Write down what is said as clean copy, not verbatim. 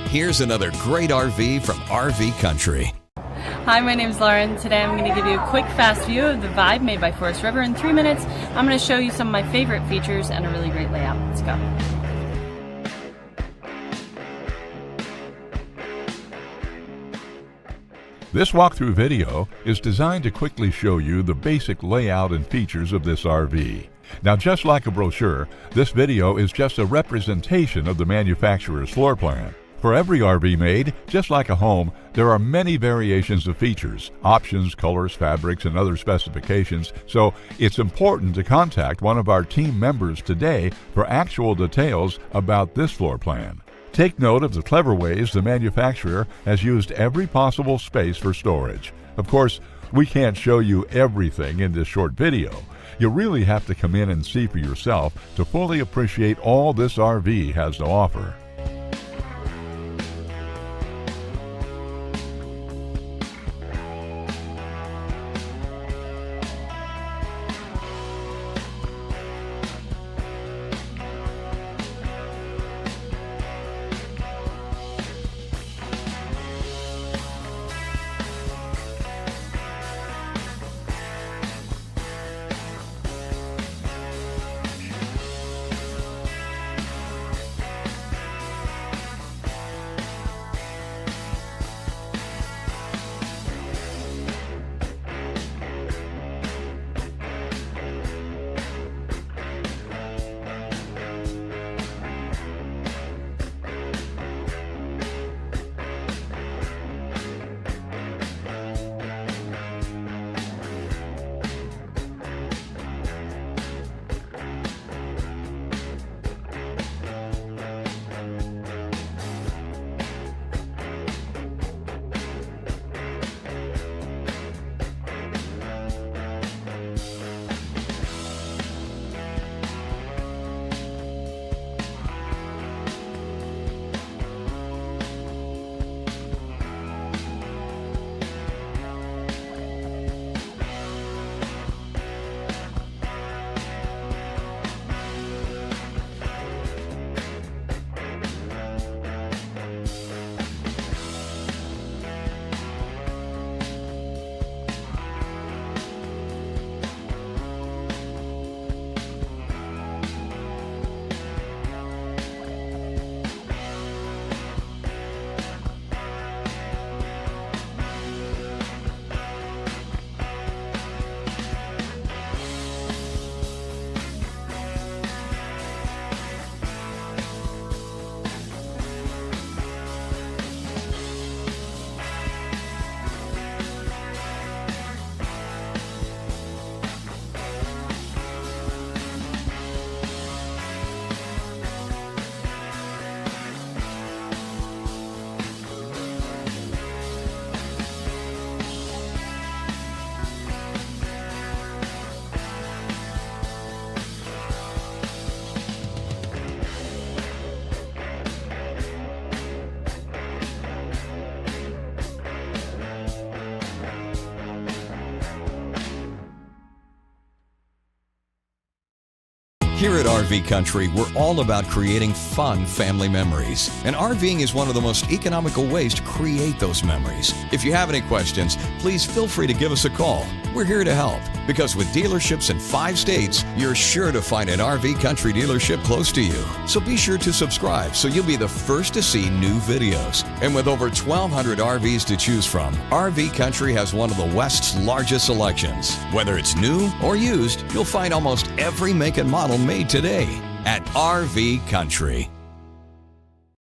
Here's another great RV from RV Country. Hi, my name's Lauren. Today I'm going to give you a quick, fast view of the Vibe made by Forest River. In 3 minutes, I'm going to show you some of my favorite features and a really great layout. Let's go. This walkthrough video is designed to quickly show you the basic layout and features of this RV. Now, just like a brochure, this video is just a representation of the manufacturer's floor plan. For every RV made, just like a home, there are many variations of features, options, colors, fabrics, and other specifications, so it's important to contact one of our team members today for actual details about this floor plan. Take note of the clever ways the manufacturer has used every possible space for storage. Of course, we can't show you everything in this short video. You really have to come in and see for yourself to fully appreciate all this RV has to offer. Here at RV Country, we're all about creating fun family memories. And RVing is one of the most economical ways to create those memories. If you have any questions, please feel free to give us a call. We're here to help, because with dealerships in 5 states, you're sure to find an RV Country dealership close to you. So be sure to subscribe so you'll be the first to see new videos. And with over 1,200 RVs to choose from, RV Country has one of the West's largest selections. Whether it's new or used, you'll find almost every make and model made today at RV Country.